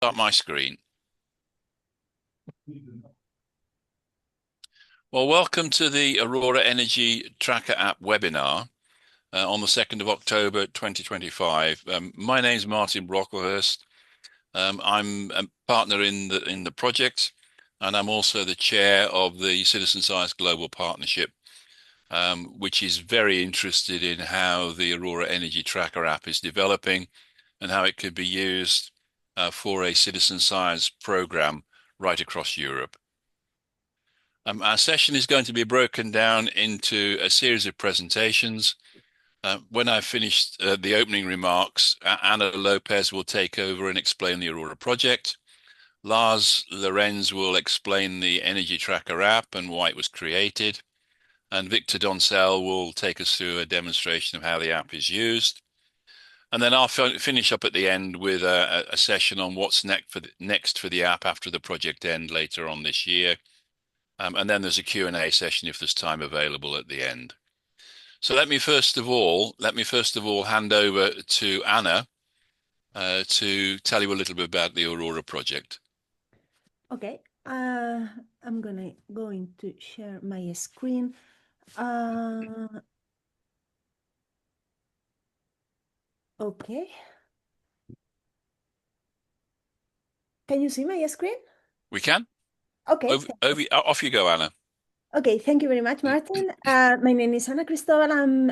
Start my screen. Well, welcome to the Aurora Energy Tracker app webinar on the 2nd of October 2025. My name is Martin Brocklehurst. I'm a partner in the project, and I'm also the chair of the Citizen Science Global Partnership, which is very interested in how the Aurora Energy Tracker app is developing and how it could be used for a citizen science program right across Europe. Our session is going to be broken down into a series of presentations. When I've finished the opening remarks, Anna Lopez will take over and explain the Aurora project. Lars Lorenz will explain the Energy Tracker app and why it was created. And Victor Doncel will take us through a demonstration of how the app is used. And then I'll finish up at the end with a session on what's next for the app after the project end later on this year. And then there's a Q&A session if there's time available at the end. So let me first of all hand over to Anna to tell you a little bit about the Aurora project. Okay, I'm going to share my screen. Okay. Can you see my screen? We can. Okay. Off you go, Anna. Okay, thank you very much, Martin. My name is Ana Cristobal. I'm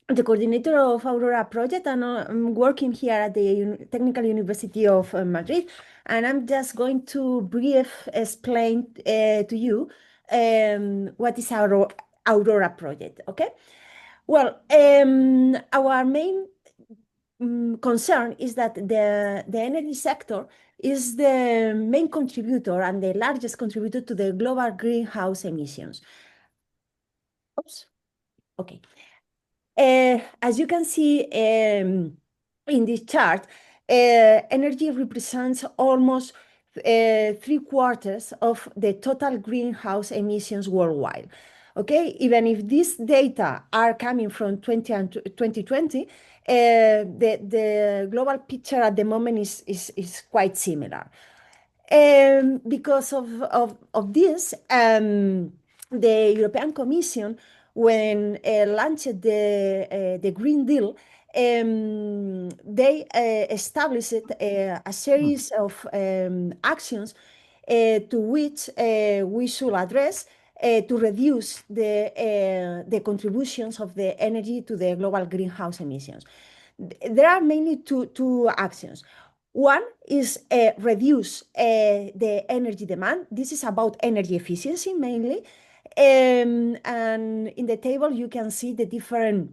the coordinator of Aurora project, and I'm working here at the Technical University of Madrid. And I'm just going to brief explain to you what is our Aurora project. Okay. Well, our main concern is that the energy sector is the main contributor and the largest contributor to the global greenhouse emissions. Oops. Okay. As you can see in this chart, energy represents almost 3/4 of the total greenhouse emissions worldwide. Okay, even if these data are coming from 2020, the global picture at the moment is quite similar. Because of this, the European Commission, when launched the Green Deal, they established a series of actions to which we should address to reduce the contributions of the energy to the global greenhouse emissions. There are mainly two actions. One is reduce the energy demand. This is about energy efficiency mainly. And in the table, you can see the different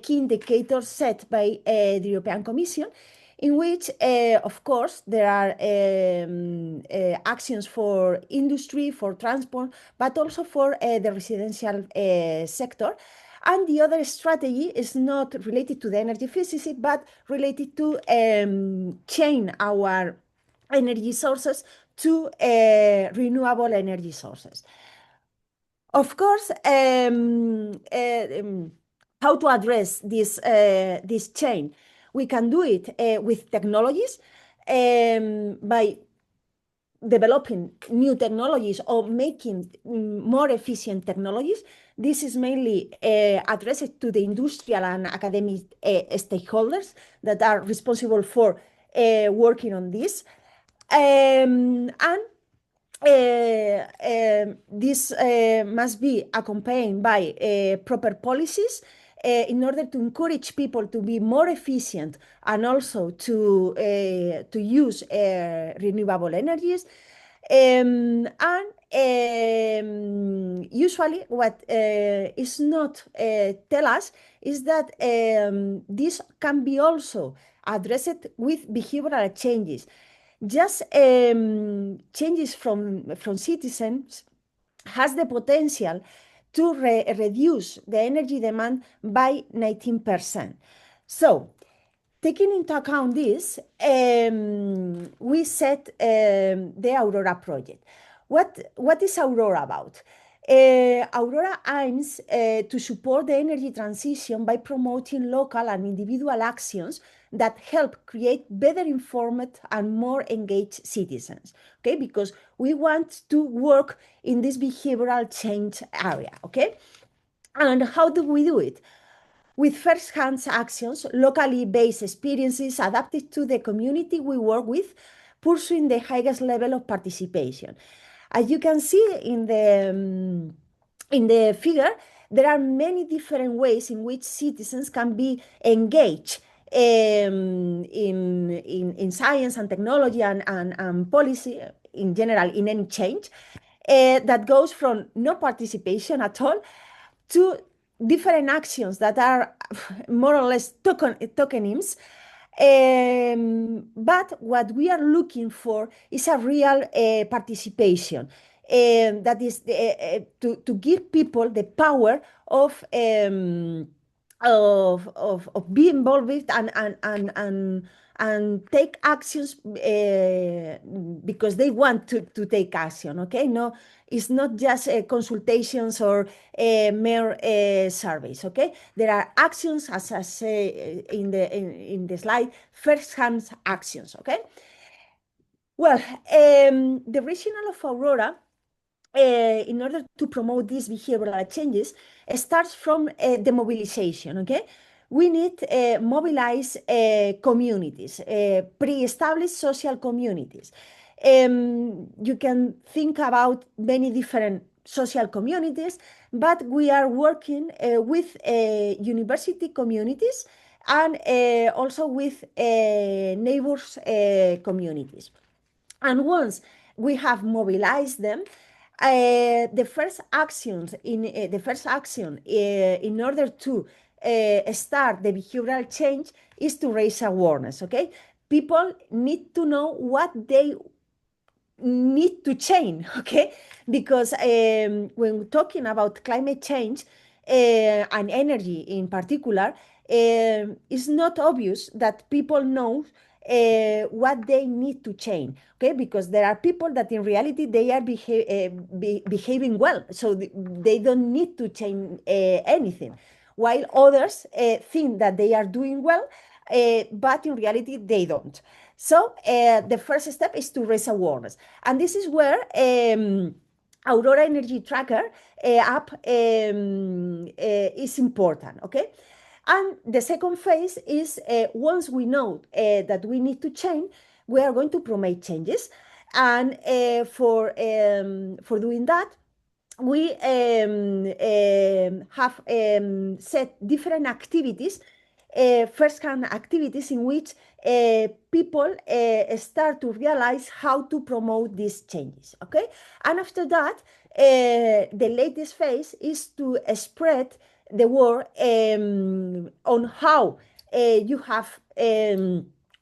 key indicators set by the European Commission, in which, of course, there are actions for industry, for transport, but also for the residential sector. And the other strategy is not related to the energy efficiency, but related to change our energy sources to renewable energy sources. Of course, how to address this change? We can do it with technologies by developing new technologies or making more efficient technologies. This is mainly addressed to the industrial and academic stakeholders that are responsible for working on this. And this must be accompanied by proper policies in order to encourage people to be more efficient and also to use renewable energies. Usually what is not tell us is that this can be also addressed with behavioral changes. Just changes from citizens has the potential to reduce the energy demand by 19%. So, taking into account this, we set the Aurora project. What is Aurora about? Aurora aims to support the energy transition by promoting local and individual actions that help create better informed and more engaged citizens, okay? Because we want to work in this behavioral change area, okay? And how do we do it? With first-hand actions, locally based experiences adapted to the community we work with, pursuing the highest level of participation. As you can see in the figure, there are many different ways in which citizens can be engaged in science and technology and policy in general in any change that goes from no participation at all to different actions that are more or less tokenims. But what we are looking for is a real participation. That is to give people the power of being involved with and take actions because they want to take action. Okay, no, it's not just consultations or mere surveys. Okay, there are actions, as I say in the slide, first-hand actions. Okay, well, the regional of Aurora, in order to promote these behavioral changes, starts from the mobilization, okay? We need mobilize communities, pre-established social communities. You can think about many different social communities, but we are working with university communities and also with neighbors communities. And once we have mobilized them, the first actions in order to start the behavioral change is to raise awareness. Okay, people need to know what they need to change. Okay, because when talking about climate change and energy in particular, it's not obvious that people know what they need to change. Okay, because there are people that in reality they are behaving well, so they don't need to change anything, while others think that they are doing well, but in reality they don't. So the first step is to raise awareness, and this is where Aurora Energy Tracker app is important. Okay. And the second phase is once we know that we need to change, we are going to promote changes. And for doing that, we have set different activities, first-hand activities in which people start to realize how to promote these changes, okay? And after that, the latest phase is to spread the word on how you have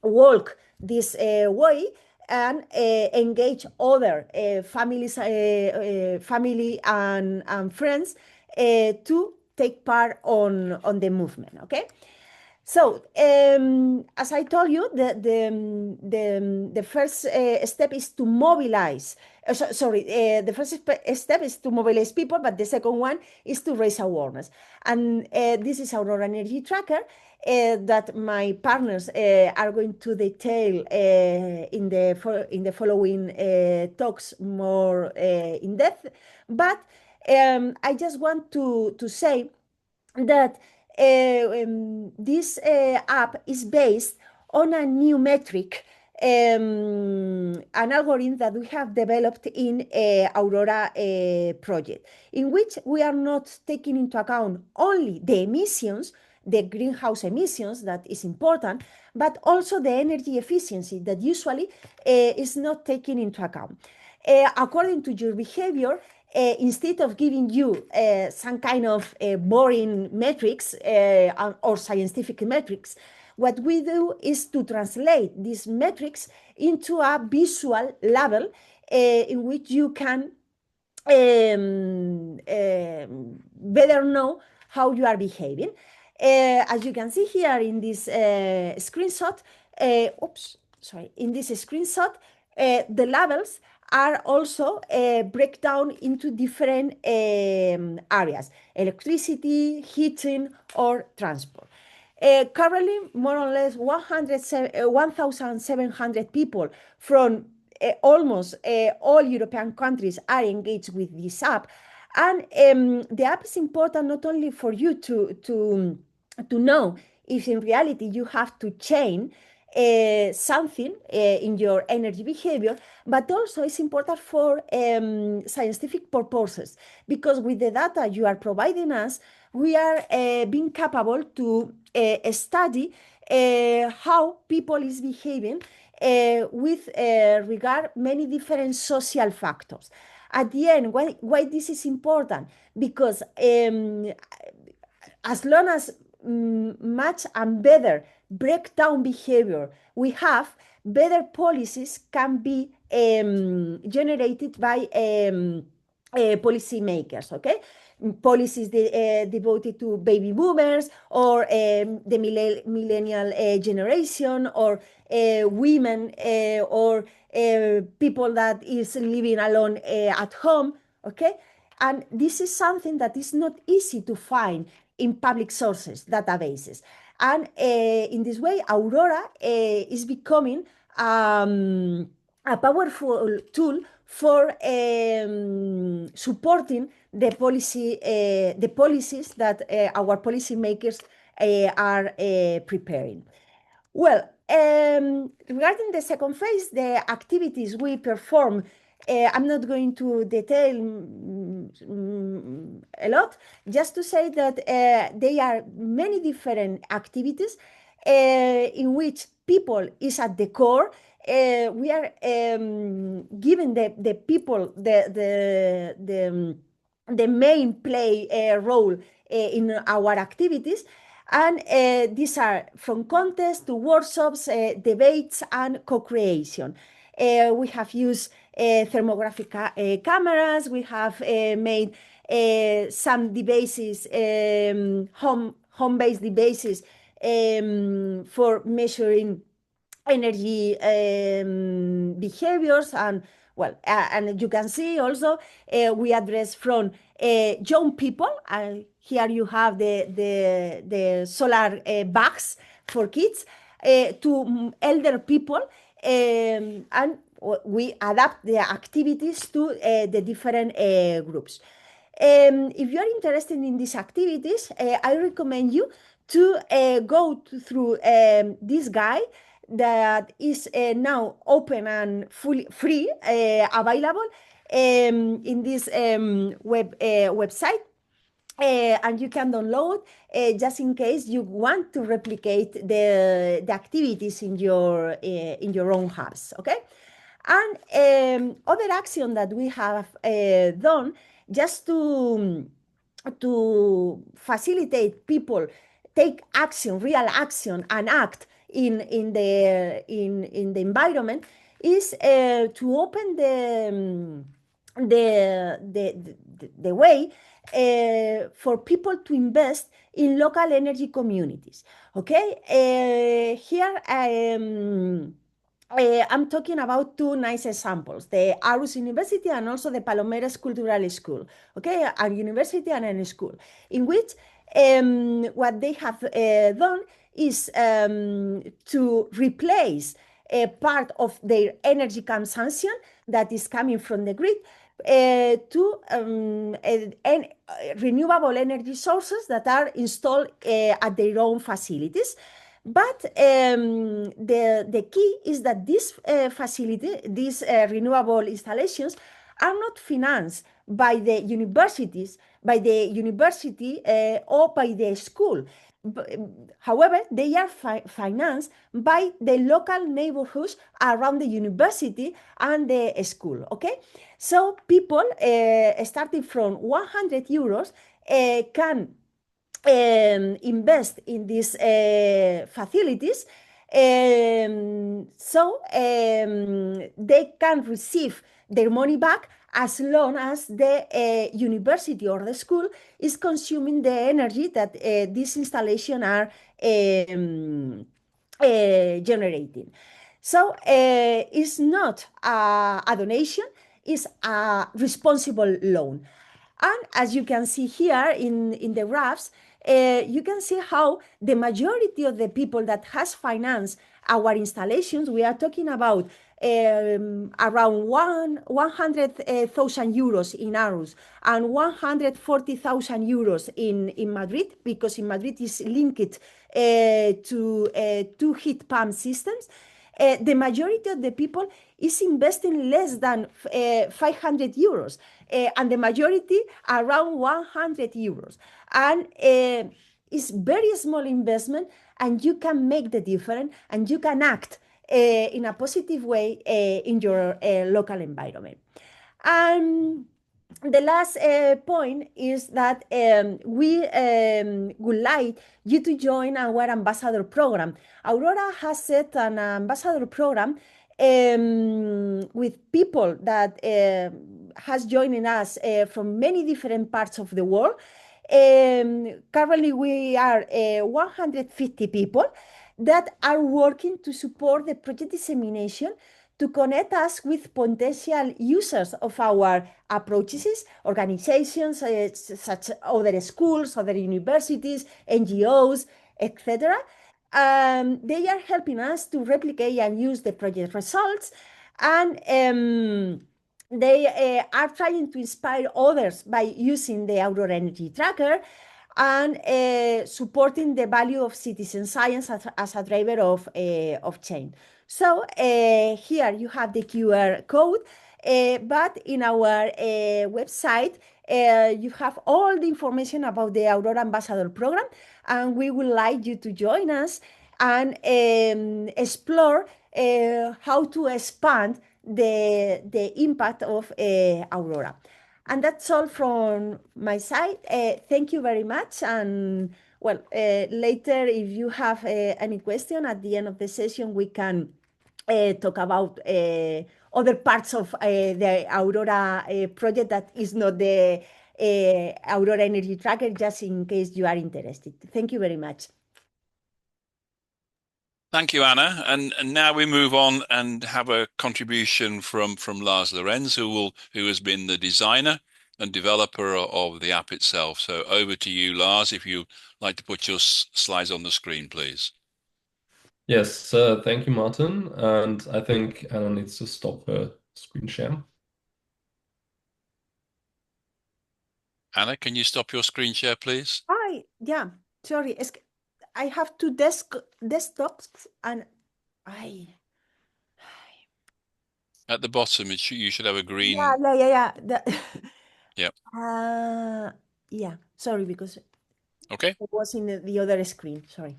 walked this way and engage other family and friends to take part on the movement, okay? So, as I told you, the first step is to mobilize. The first step is to mobilize people, but the second one is to raise awareness. And this is Aurora Energy Tracker that my partners are going to detail in the following talks more in depth. But I just want to say that this app is based on a new metric, an algorithm that we have developed in Aurora project, in which we are not taking into account only the emissions, the greenhouse emissions, that is important, but also the energy efficiency that usually is not taken into account. According to your behavior, instead of giving you some kind of boring metrics or scientific metrics, what we do is to translate these metrics into a visual level in which you can better know how you are behaving. As you can see here in this screenshot, in this screenshot, The levels are also breakdown into different areas: electricity, heating, or transport. Currently, more or less 1,700 people from almost all European countries are engaged with this app. And the app is important not only for you to know if in reality you have to change something in your energy behavior, but also it's important for scientific purposes, because with the data you are providing us, we are being capable to study how people is behaving with regard many different social factors. At the end, why this is important? Because as long as much and better breakdown behavior we have, better policies can be generated by policymakers, okay? Policies devoted to baby boomers, or the millennial generation, or women, or people that is living alone at home, okay? And this is something that is not easy to find in public sources databases. And in this way, Aurora is becoming a powerful tool for supporting the policies that our policymakers are preparing. Well, regarding the second phase, the activities we perform, I'm not going to detail a lot, just to say that there are many different activities in which people is at the core. We are giving the people the main play role in our activities. And these are from contests to workshops, debates, and co-creation. We have used thermographic cameras. We have made some devices, home-based devices for measuring energy behaviors. And well, and you can see also we address from young people. Here you have the solar bags for kids, to elder people, and we adapt the activities to the different groups. If you are interested in these activities, I recommend you to go through this guide that is now open and fully free, available in this website. And you can download just in case you want to replicate the activities in your own house, okay? And other action that we have done just to facilitate people take action, real action, and act in the environment is to open the way for people to invest in local energy communities. Okay, here I'm talking about two nice examples: the Aarhus University and also the Palomares Cultural School. Okay, a university and a school in which what they have done is to replace a part of their energy consumption that is coming from the grid to renewable energy sources that are installed at their own facilities. But the key is that this facility, these renewable installations, are not financed by the universities, by the university or by the school. However, they are financed by the local neighborhoods around the university and the school. Okay, so people starting from 100 euros can invest in these facilities, so they can receive their money back as long as the university or the school is consuming the energy that these installations are generating. So it's not a donation, it's a responsible loan. And as you can see here in the graphs, you can see how the majority of the people that has financed our installations, we are talking about around 100,000 euros in Aarhus and 140,000 euros in Madrid, because in Madrid is linked to two heat pump systems. The majority of the people is investing less than 500 euros, and the majority around 100 euros. And it's very small investment, and you can make the difference, and you can act in a positive way in your local environment. And the last point is that we would like you to join our ambassador program. Aurora has set an ambassador program with people that has joining us from many different parts of the world. Currently, we are 150 people that are working to support the project dissemination, to connect us with potential users of our approaches, organizations such other schools, other universities, NGOs, etc. They are helping us to replicate and use the project results, and they are trying to inspire others by using the Aurora Energy Tracker and supporting the value of citizen science as a driver of change. So here you have the QR code, but in our website, you have all the information about the Aurora Ambassador Program, and we would like you to join us and explore how to expand the impact of Aurora. And that's all from my side. Thank you very much. And well, later, if you have any question at the end of the session, we can talk about other parts of the Aurora project that is not the Aurora Energy Tracker, just in case you are interested. Thank you very much. Thank you, Anna. And now we move on and have a contribution from Lars Lorenz, who has been the designer and developer of the app itself. So over to you, Lars, if you'd like to put your slides on the screen, please. Yes, thank you, Martin. And I think Anna needs to stop her screen share. Anna, can you stop your screen share, please? Hi, yeah, sorry. I have two desktops and I. At the bottom, you should have a green. Yeah. Yep. Yeah, sorry, because Okay. it was in the other screen. Sorry.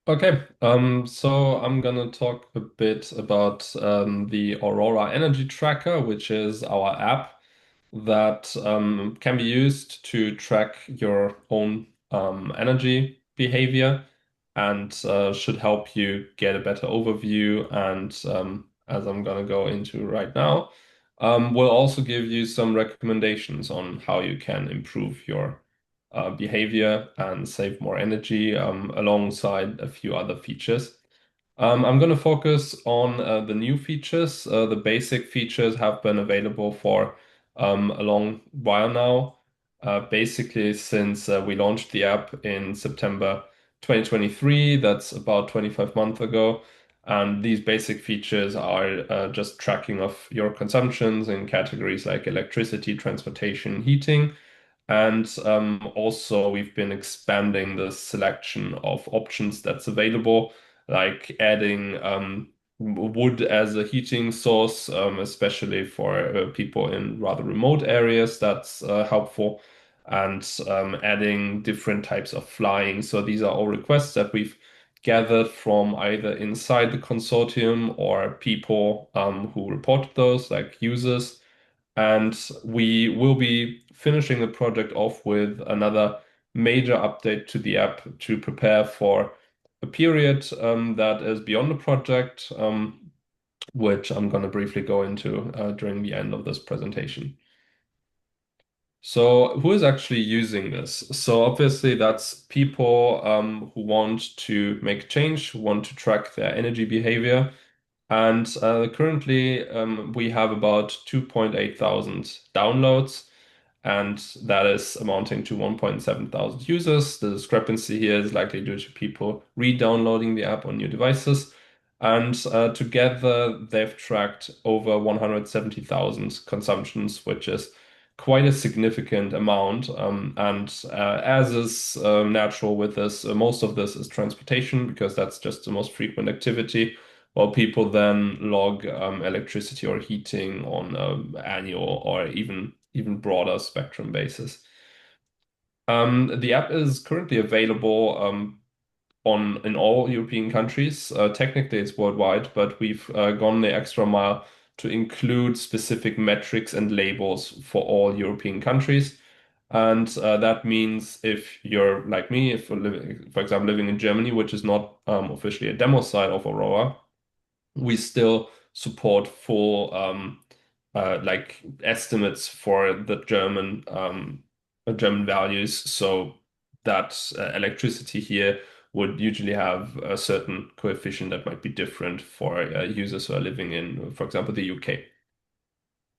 Okay, so I'm gonna talk a bit about the Aurora Energy Tracker, which is our app that can be used to track your own energy behavior and should help you get a better overview. And as I'm gonna go into right now, we'll also give you some recommendations on how you can improve your behavior and save more energy alongside a few other features. I'm going to focus on the new features. The basic features have been available for a long while now, basically since we launched the app in September 2023. That's about 25 months ago. And these basic features are just tracking of your consumptions in categories like electricity, transportation, heating. And also, we've been expanding the selection of options that's available, like adding wood as a heating source, especially for people in rather remote areas. That's helpful. And adding different types of flying. So these are all requests that we've gathered from either inside the consortium or people who reported those, like users. And we will be finishing the project off with another major update to the app to prepare for a period that is beyond the project, which I'm going to briefly go into during the end of this presentation. So who is actually using this? So obviously that's people who want to make change, who want to track their energy behavior. And currently we have about 2.8 thousand downloads, and that is amounting to 1.7 thousand users. The discrepancy here is likely due to people re-downloading the app on new devices. And together they've tracked over 170,000 consumptions, which is quite a significant amount. And as is natural with this, most of this is transportation because that's just the most frequent activity, while people then log electricity or heating on an annual or even broader spectrum basis. The app is currently available on in all European countries. Technically, it's worldwide, but we've gone the extra mile to include specific metrics and labels for all European countries. And that means if you're like me, if you're living, for example, living in Germany, which is not officially a demo site of Aurora, we still support full like estimates for the German values, so that electricity here would usually have a certain coefficient that might be different for users who are living in, for example, the UK.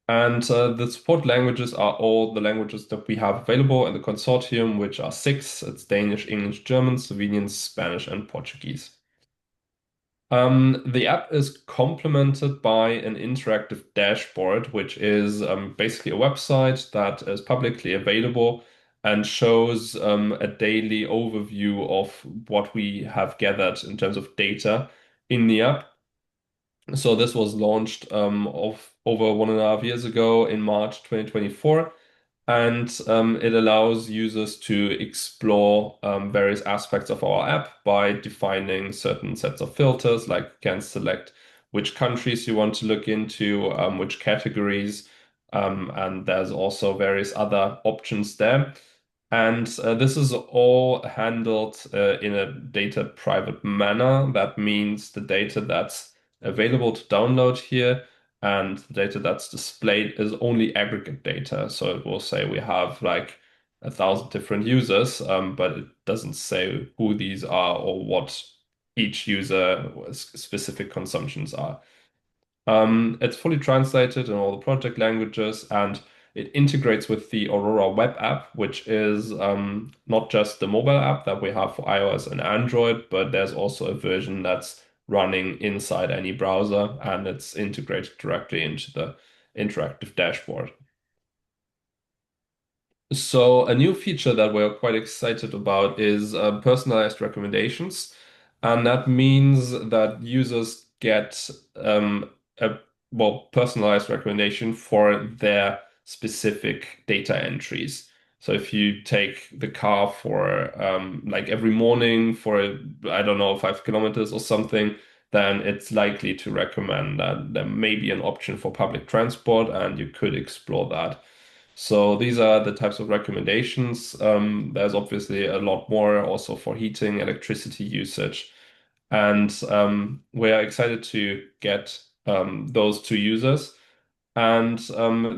And the support languages are all the languages that we have available in the consortium, which are six. It's Danish, English, German, Slovenian, Spanish, and Portuguese. The app is complemented by an interactive dashboard, which is basically a website that is publicly available and shows a daily overview of what we have gathered in terms of data in the app. So this was launched of over 1.5 years ago in March 2024, and it allows users to explore various aspects of our app by defining certain sets of filters, like you can select which countries you want to look into, which categories, and there's also various other options there. And this is all handled in a data private manner. That means the data that's available to download here and the data that's displayed is only aggregate data. So it will say we have like 1,000 different users, but it doesn't say who these are or what each user specific consumptions are. It's fully translated in all the project languages, and it integrates with the Aurora web app, which is not just the mobile app that we have for iOS and Android, but there's also a version that's running inside any browser, and it's integrated directly into the interactive dashboard. So a new feature that we're quite excited about is personalized recommendations. And that means that users get a personalized recommendation for their specific data entries. So if you take the car for like every morning for, I don't know, 5 kilometers or something, then it's likely to recommend that there may be an option for public transport and you could explore that. So these are the types of recommendations. There's obviously a lot more also for heating, electricity usage. And we are excited to get those to users. And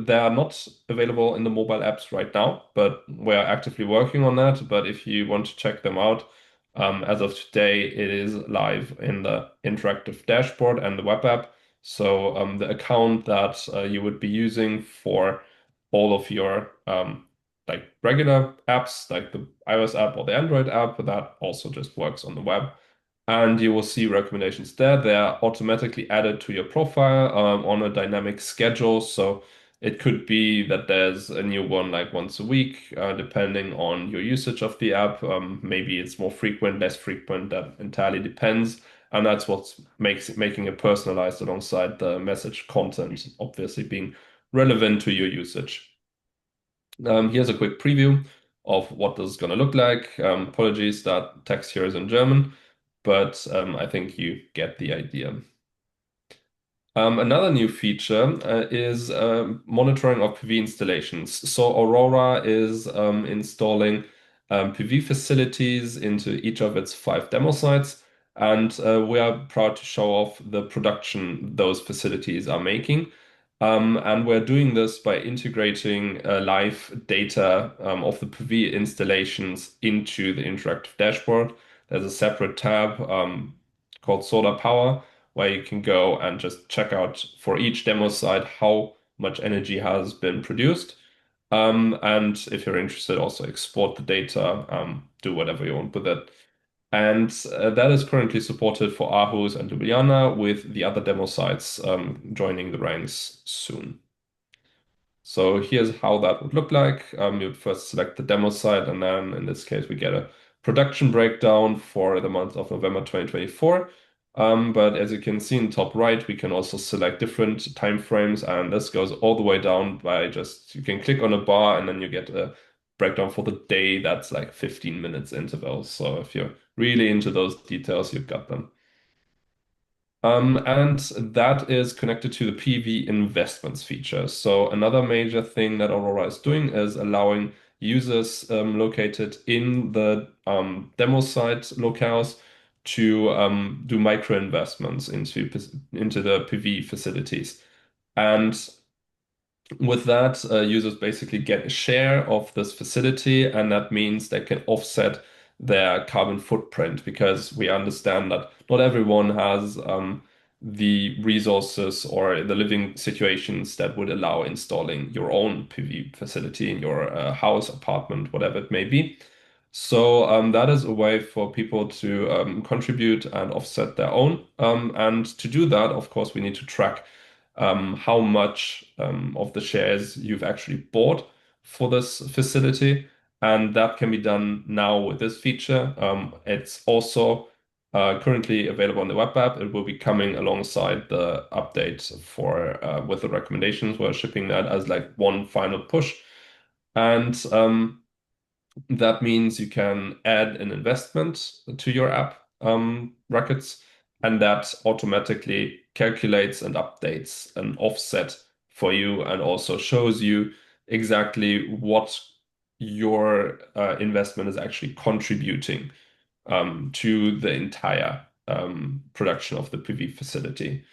they are not available in the mobile apps right now, but we are actively working on that. But if you want to check them out, as of today, it is live in the interactive dashboard and the web app. So the account that you would be using for all of your like regular apps, like the iOS app or the Android app, that also just works on the web. And you will see recommendations there. They are automatically added to your profile on a dynamic schedule. So it could be that there's a new one like once a week, depending on your usage of the app. Maybe it's more frequent, less frequent. That entirely depends. And that's what makes making it personalized alongside the message content, obviously being relevant to your usage. Here's a quick preview of what this is going to look like. Apologies that text here is in German, but I think you get the idea. Another new feature is monitoring of PV installations. So Aurora is installing PV facilities into each of its 5 demo sites, and we are proud to show off the production those facilities are making. And we're doing this by integrating live data of the PV installations into the interactive dashboard. There's a separate tab called Solar Power where you can go and just check out for each demo site how much energy has been produced. And if you're interested, also export the data, do whatever you want with it. And that is currently supported for Aarhus and Ljubljana, with the other demo sites joining the ranks soon. So here's how that would look like. You'd first select the demo site, and then in this case, we get a production breakdown for the month of November 2024. But as you can see in top right, we can also select different timeframes, and this goes all the way down by just, you can click on a bar and then you get a breakdown for the day that's like 15 minutes intervals. So if you're really into those details, you've got them. And that is connected to the PV investments feature. So another major thing that Aurora is doing is allowing users located in the demo site locales to do micro investments into the PV facilities. And with that, users basically get a share of this facility, and that means they can offset their carbon footprint, because we understand that not everyone has the resources or the living situations that would allow installing your own PV facility in your house, apartment, whatever it may be. So that is a way for people to contribute and offset their own. And to do that, of course, we need to track how much of the shares you've actually bought for this facility. And that can be done now with this feature. It's also currently available on the web app. It will be coming alongside the update for with the recommendations. We're shipping that as like one final push. And that means you can add an investment to your app records, and that automatically calculates and updates an offset for you and also shows you exactly what your investment is actually contributing to the entire production of the PV facility.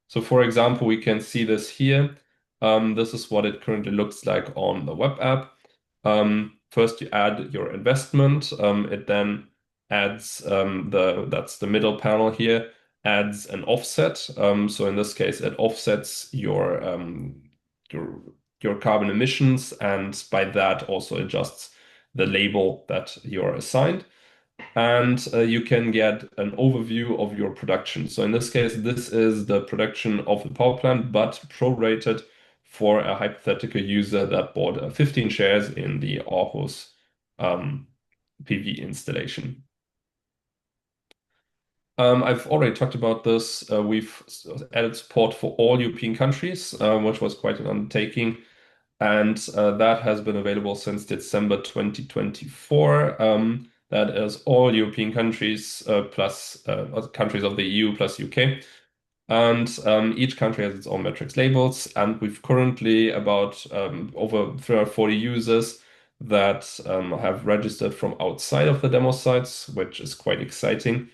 So for example, we can see this here. This is what it currently looks like on the web app. First you add your investment. It then adds that's the middle panel here, adds an offset. So in this case, it offsets your your carbon emissions, and by that also adjusts the label that you're assigned. And you can get an overview of your production. So in this case, this is the production of the power plant, but prorated for a hypothetical user that bought 15 shares in the Aarhus PV installation. I've already talked about this. We've added support for all European countries, which was quite an undertaking. And that has been available since December 2024. That is all European countries plus countries of the EU plus UK. And each country has its own metrics labels. And we've currently about over 340 users that have registered from outside of the demo sites, which is quite exciting.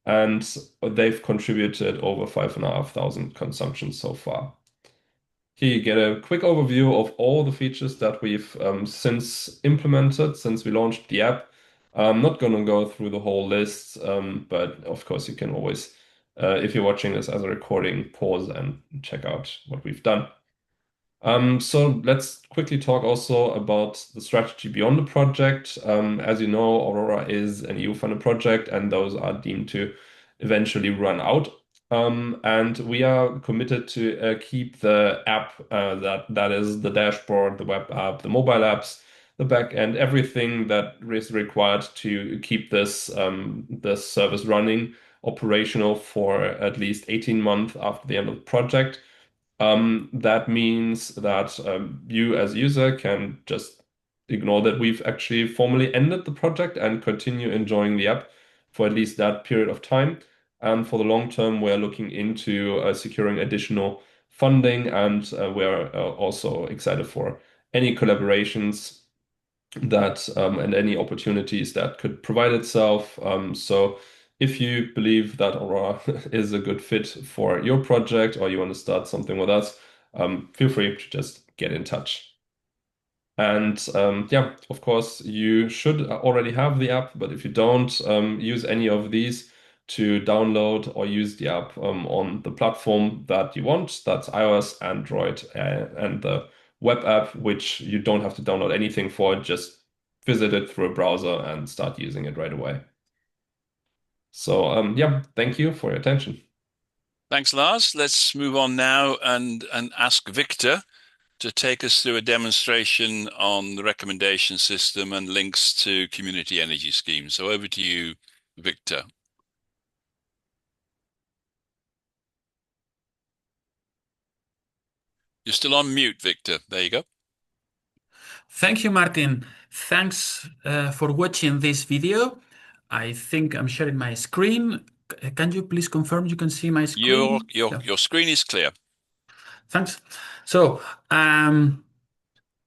And they've contributed over 5,500 consumptions so far. Here you get a quick overview of all the features that we've since implemented, since we launched the app. I'm not going to go through the whole list, but of course you can always, if you're watching this as a recording, pause and check out what we've done. So let's quickly talk also about the strategy beyond the project. As you know, Aurora is an EU-funded project, and those are deemed to eventually run out. And we are committed to keep the app that is the dashboard, the web app, the mobile apps, the back end, everything that is required to keep this this service running operational for at least 18 months after the end of the project. That means that you as user can just ignore that we've actually formally ended the project and continue enjoying the app for at least that period of time. And for the long term, we're looking into securing additional funding, and we're also excited for any collaborations that and any opportunities that could provide itself. So if you believe that Aurora is a good fit for your project, or you want to start something with us, feel free to just get in touch. And yeah, of course, you should already have the app, but if you don't, use any of these to download or use the app on the platform that you want. That's iOS, Android, and the web app, which you don't have to download anything for. Just visit it through a browser and start using it right away. So yeah, thank you for your attention. Thanks, Lars. Let's move on now and ask Victor to take us through a demonstration on the recommendation system and links to community energy schemes. So over to you, Victor. You're still on mute, Victor. There you go. Thank you, Martin. Thanks for watching this video. I think I'm sharing my screen. Can you please confirm you can see my screen? Your screen is clear. Thanks. So I'm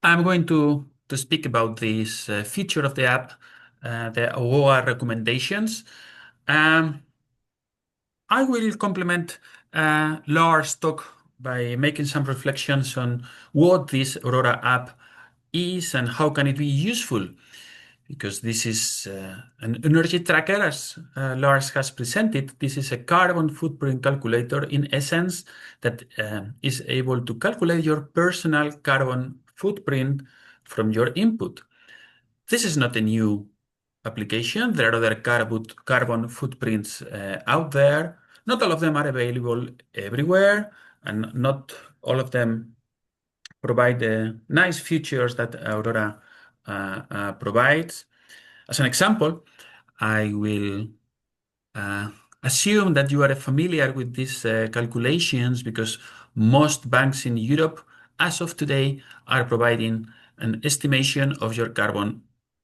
going to speak about this feature of the app, the AURORA recommendations. I will complement Lars' talk by making some reflections on what this Aurora app is and how can it be useful, because this is an energy tracker, as Lars has presented. This is a carbon footprint calculator, in essence, that is able to calculate your personal carbon footprint from your input. This is not a new application. There are other carbon footprints out there. Not all of them are available everywhere, and not all of them provide the nice features that Aurora provides. As an example, I will assume that you are familiar with these calculations, because most banks in Europe, as of today, are providing an estimation of your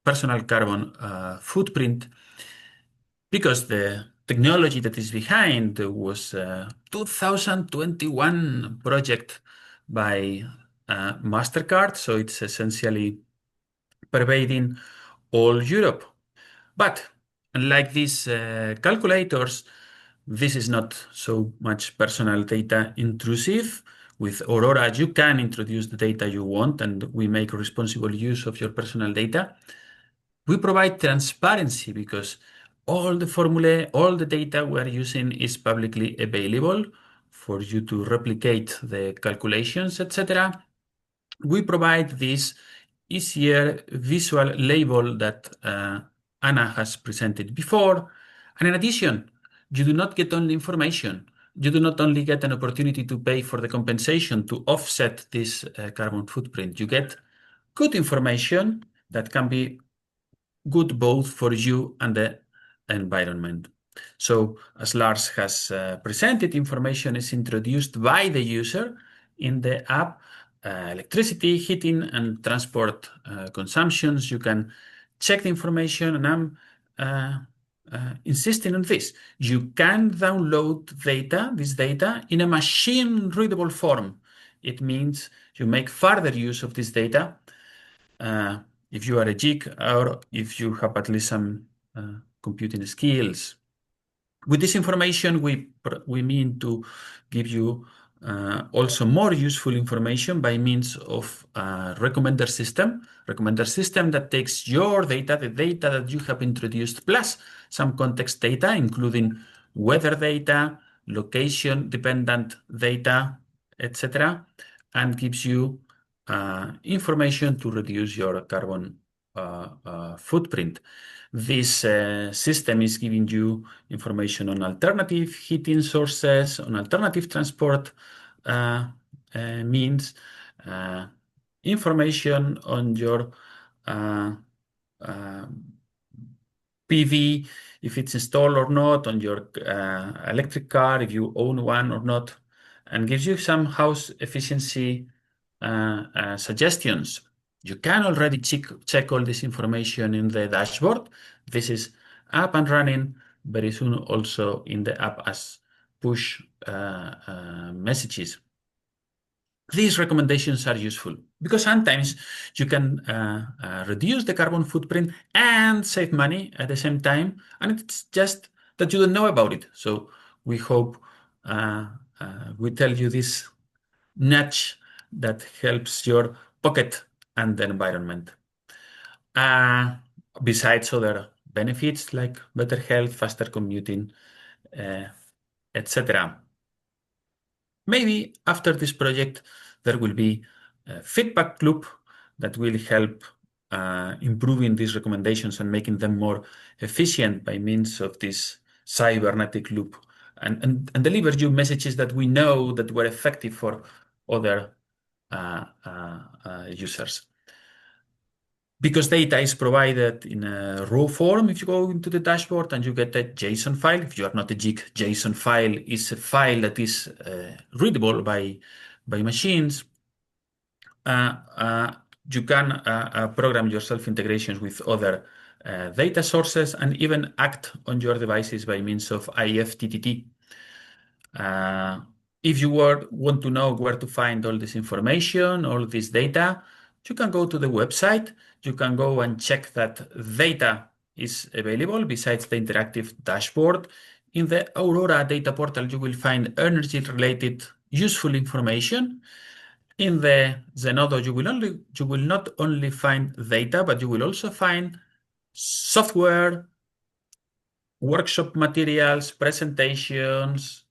personal carbon footprint, because the technology that is behind was a 2021 project by MasterCard, so it's essentially pervading all Europe. But unlike these calculators, this is not so much personal data intrusive. With Aurora, you can introduce the data you want, and we make responsible use of your personal data. We provide transparency because all the formulae, all the data we're using is publicly available for you to replicate the calculations, etc. We provide this easier visual label that Anna has presented before. And in addition, you do not get only information. You do not only get an opportunity to pay for the compensation to offset this carbon footprint. You get good information that can be good both for you and the environment. So, as Lars has presented, information is introduced by the user in the app. Electricity, heating, and transport consumptions. You can check the information, and I'm insisting on this. You can download this data in a machine-readable form. It means you make further use of this data if you are a geek, or if you have at least some computing skills. With this information, we mean to give you also more useful information by means of a recommender system that takes your data, the data that you have introduced, plus some context data, including weather data, location-dependent data, etc., and gives you information to reduce your carbon footprint. This system is giving you information on alternative heating sources, on alternative transport means, information on your PV, if it's installed or not, on your electric car, if you own one or not, and gives you some house efficiency suggestions. You can already check all this information in the dashboard. This is up and running very soon, also in the app as push messages. These recommendations are useful because sometimes you can reduce the carbon footprint and save money at the same time, and it's just that you don't know about it. So we hope we tell you this nudge that helps your pocket and the environment. Besides other benefits like better health, faster commuting, etc. Maybe after this project, there will be a feedback loop that will help improving these recommendations and making them more efficient by means of this cybernetic loop and deliver you messages that we know that were effective for other users. Because data is provided in a raw form, if you go into the dashboard and you get a JSON file, if you are not a geek, JSON file is a file that is readable by machines. You can program your self-integrations with other data sources and even act on your devices by means of IFTTT. If you want to know where to find all this information, all this data, you can go to the website. You can go and check that data is available besides the interactive dashboard. In the Aurora data portal, you will find energy-related useful information. In the Zenodo, you will not only find data, but you will also find software, workshop materials, presentations,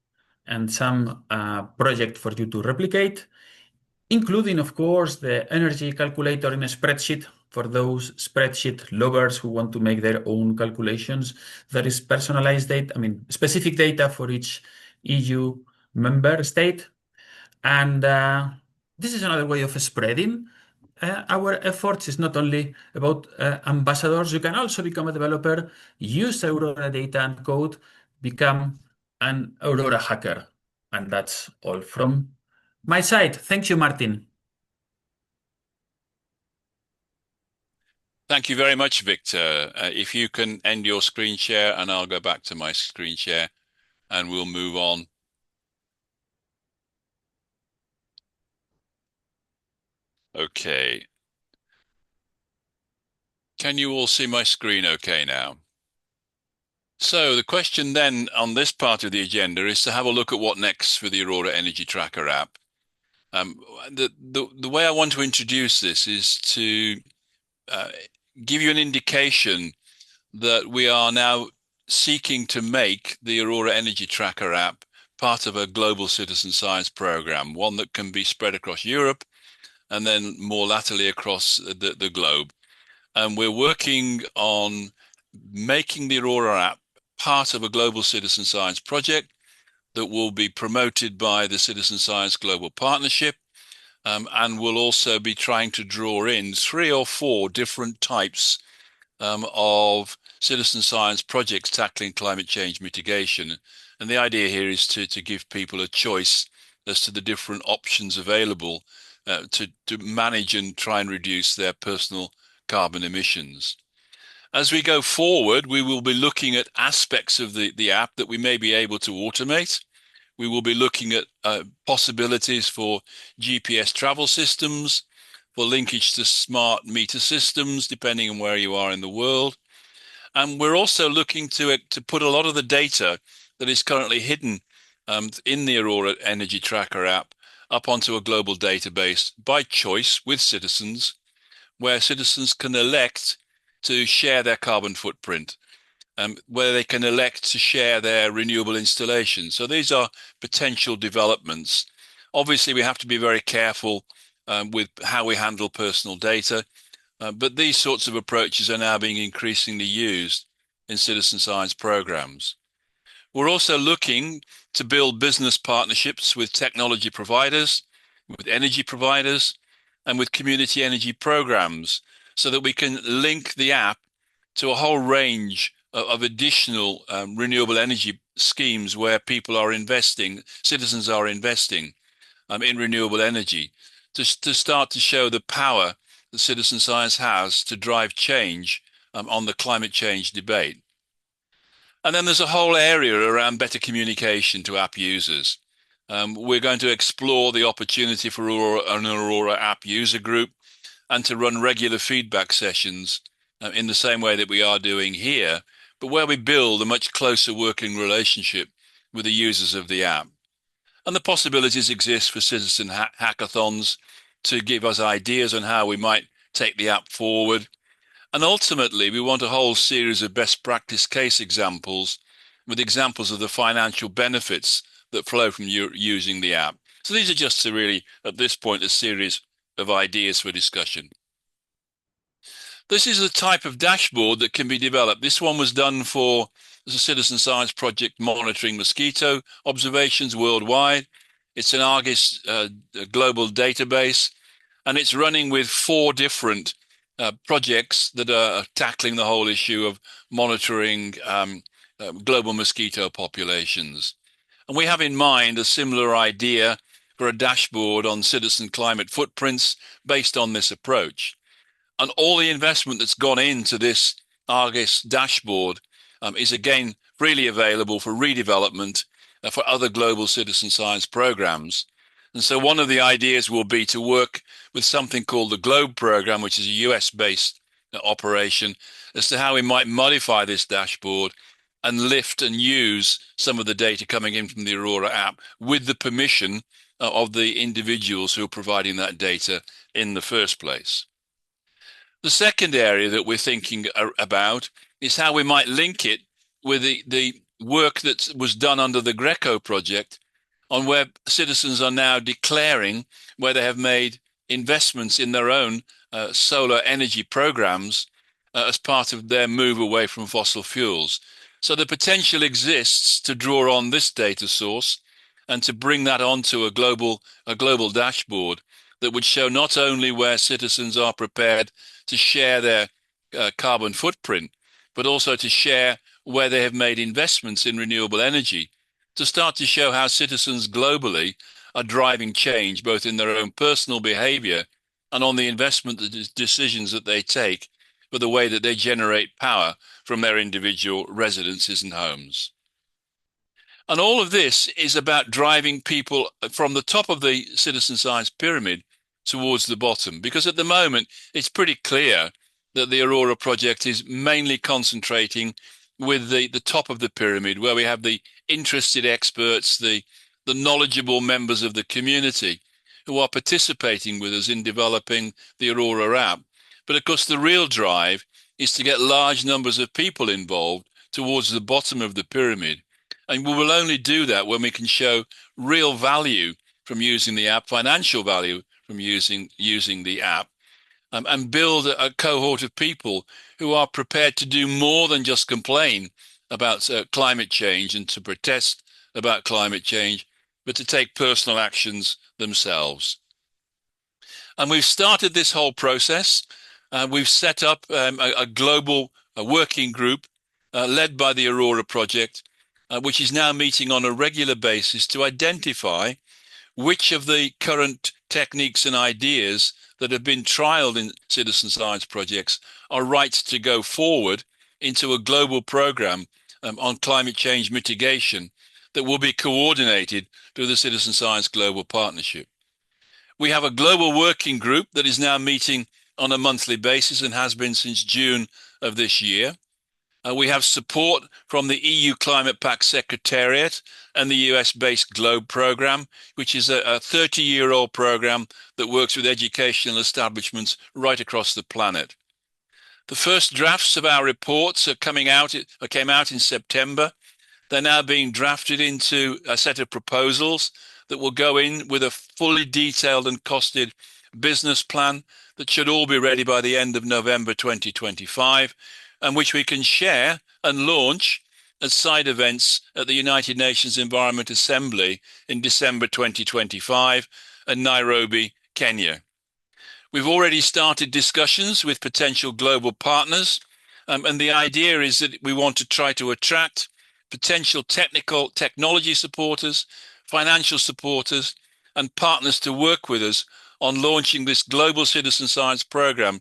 and some project for you to replicate, including, of course, the energy calculator in a spreadsheet for those spreadsheet lovers who want to make their own calculations. There is personalized data, specific data for each EU member state. And this is another way of spreading our efforts. Is not only about ambassadors. You can also become a developer, use Aurora data and code, become an Aurora hacker. And that's all from my side. Thank you, Martin. Thank you very much, Victor. If you can end your screen share and I'll go back to my screen share and we'll move on. Okay. Can you all see my screen okay now? So the question then on this part of the agenda is to have a look at what next for the Aurora Energy Tracker app. The way I want to introduce this is to give you an indication that we are now seeking to make the Aurora Energy Tracker app part of a global citizen science program, one that can be spread across Europe and then more latterly across the globe. And we're working on making the Aurora app part of a global citizen science project that will be promoted by the Citizen Science Global Partnership, and we'll also be trying to draw in 3 or 4 different types of citizen science projects tackling climate change mitigation. And the idea here is to give people a choice as to the different options available to manage and try and reduce their personal carbon emissions. As we go forward, we will be looking at aspects of the app that we may be able to automate. We will be looking at possibilities for GPS travel systems, for linkage to smart meter systems, depending on where you are in the world. And we're also looking to put a lot of the data that is currently hidden in the Aurora Energy Tracker app up onto a global database by choice with citizens, where citizens can elect to share their carbon footprint, where they can elect to share their renewable installations. So these are potential developments. Obviously, we have to be very careful with how we handle personal data, but these sorts of approaches are now being increasingly used in citizen science programs. We're also looking to build business partnerships with technology providers, with energy providers, and with community energy programs so that we can link the app to a whole range of additional renewable energy schemes where people are investing, citizens are investing in renewable energy to start to show the power that citizen science has to drive change on the climate change debate. And then there's a whole area around better communication to app users. We're going to explore the opportunity for an Aurora app user group and to run regular feedback sessions in the same way that we are doing here, but where we build a much closer working relationship with the users of the app. And the possibilities exist for citizen hackathons to give us ideas on how we might take the app forward. And ultimately, we want a whole series of best practice case examples with examples of the financial benefits that flow from using the app. So these are just really, at this point, a series of ideas for discussion. This is the type of dashboard that can be developed. This one was done for the citizen science project monitoring mosquito observations worldwide. It's an Argus global database, and it's running with 4 different projects that are tackling the whole issue of monitoring global mosquito populations. And we have in mind a similar idea for a dashboard on citizen climate footprints based on this approach. And all the investment that's gone into this Argus dashboard is again freely available for redevelopment for other global citizen science programs. And so one of the ideas will be to work with something called the GLOBE program, which is a US-based operation, as to how we might modify this dashboard and lift and use some of the data coming in from the Aurora app with the permission of the individuals who are providing that data in the first place. The second area that we're thinking about is how we might link it with the work that was done under the Greco project, on where citizens are now declaring where they have made investments in their own solar energy programs as part of their move away from fossil fuels. So the potential exists to draw on this data source and to bring that onto a global dashboard that would show not only where citizens are prepared to share their carbon footprint, but also to share where they have made investments in renewable energy, to start to show how citizens globally are driving change, both in their own personal behavior and on the investment decisions that they take for the way that they generate power from their individual residences and homes. And all of this is about driving people from the top of the citizen science pyramid towards the bottom, because at the moment it's pretty clear that the Aurora project is mainly concentrating with the top of the pyramid, where we have the interested experts, the knowledgeable members of the community who are participating with us in developing the Aurora app. But of course, the real drive is to get large numbers of people involved towards the bottom of the pyramid. And we will only do that when we can show real value from using the app, financial value from using the app, and build a cohort of people who are prepared to do more than just complain about climate change and to protest about climate change, but to take personal actions themselves. And we've started this whole process. We've set up a global working group led by the Aurora project, which is now meeting on a regular basis to identify which of the current techniques and ideas that have been trialed in citizen science projects are right to go forward into a global program on climate change mitigation that will be coordinated through the Citizen Science Global Partnership. We have a global working group that is now meeting on a monthly basis and has been since June of this year. We have support from the EU Climate Pact Secretariat and the US-based GLOBE program, which is a 30-year-old program that works with educational establishments right across the planet. The first drafts of our reports came out in September. They're now being drafted into a set of proposals that will go in with a fully detailed and costed business plan that should all be ready by the end of November 2025, and which we can share and launch as side events at the United Nations Environment Assembly in December 2025 in Nairobi, Kenya. We've already started discussions with potential global partners, and the idea is that we want to try to attract potential technology supporters, financial supporters, and partners to work with us on launching this global citizen science program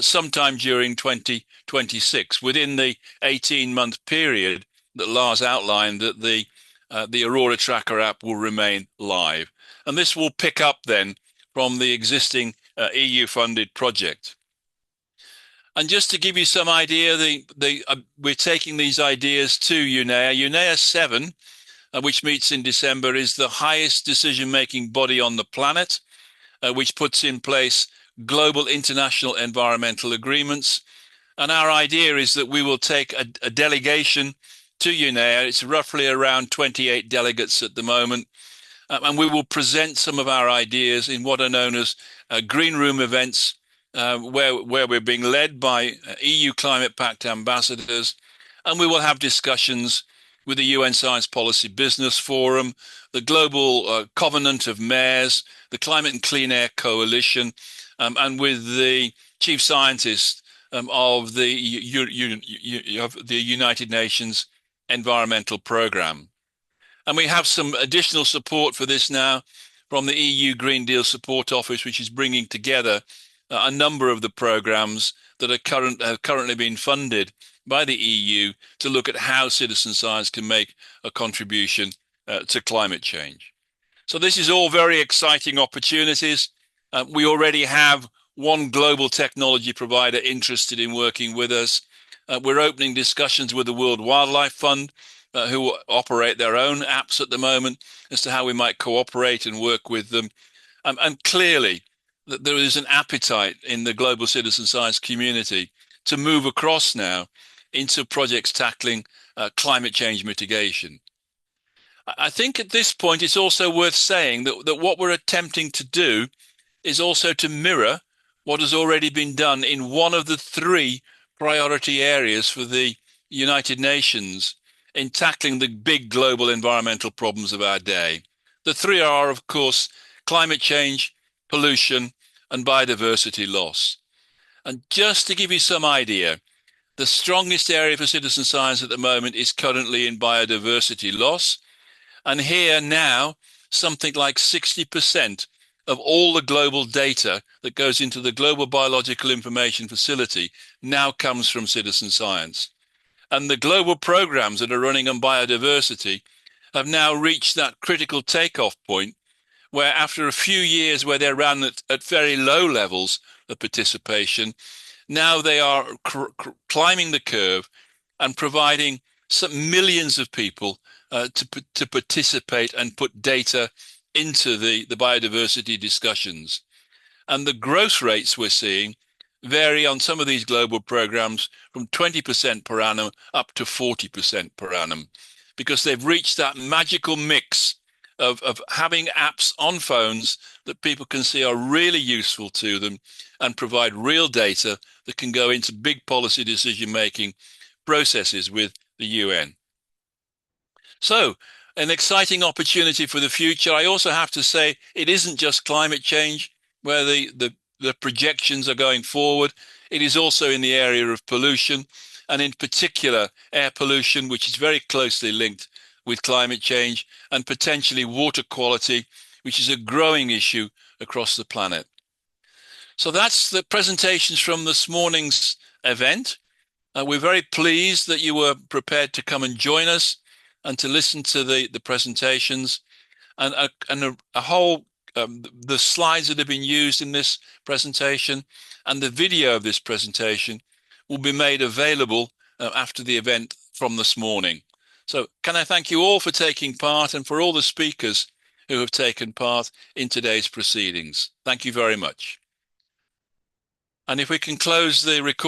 sometime during 2026, within the 18-month period that Lars outlined, that the Aurora Tracker app will remain live. And this will pick up then from the existing EU-funded project. And just to give you some idea, we're taking these ideas to UNEA. UNEA 7 which meets in December, is the highest decision-making body on the planet, which puts in place global international environmental agreements. And our idea is that we will take a delegation to UNEA. It's roughly around 28 delegates at the moment. And we will present some of our ideas in what are known as green room events, where we're being led by EU Climate Pact ambassadors. And we will have discussions with the UN Science Policy Business Forum, the Global Covenant of Mayors, the Climate and Clean Air Coalition, and with the chief scientist of the United Nations Environmental Programme. And we have some additional support for this now from the EU Green Deal Support Office, which is bringing together a number of the programs that are currently being funded by the EU to look at how citizen science can make a contribution to climate change. So this is all very exciting opportunities. We already have one global technology provider interested in working with us. We're opening discussions with the World Wildlife Fund, who operate their own apps at the moment, as to how we might cooperate and work with them. And clearly, there is an appetite in the global citizen science community to move across now into projects tackling climate change mitigation. I think at this point, it's also worth saying that what we're attempting to do is also to mirror what has already been done in one of the 3 priority areas for the United Nations in tackling the big global environmental problems of our day. The 3 are, of course, climate change, pollution, and biodiversity loss. And just to give you some idea, the strongest area for citizen science at the moment is currently in biodiversity loss. And here now, something like 60% of all the global data that goes into the Global Biological Information Facility now comes from citizen science. And the global programs that are running on biodiversity have now reached that critical takeoff point where, after a few years where they ran at very low levels of participation, now they are climbing the curve and providing some millions of people to participate and put data into the biodiversity discussions. And the growth rates we're seeing vary on some of these global programs from 20% per annum up to 40% per annum, because they've reached that magical mix of having apps on phones that people can see are really useful to them and provide real data that can go into big policy decision-making processes with the UN. So, an exciting opportunity for the future. I also have to say, it isn't just climate change where the projections are going forward. It is also in the area of pollution, and in particular air pollution, which is very closely linked with climate change, and potentially water quality, which is a growing issue across the planet. So that's the presentations from this morning's event. We're very pleased that you were prepared to come and join us and to listen to the presentations, and a whole the slides that have been used in this presentation and the video of this presentation will be made available after the event from this morning. So can I thank you all for taking part, and for all the speakers who have taken part in today's proceedings. Thank you very much. And if we can close the recording.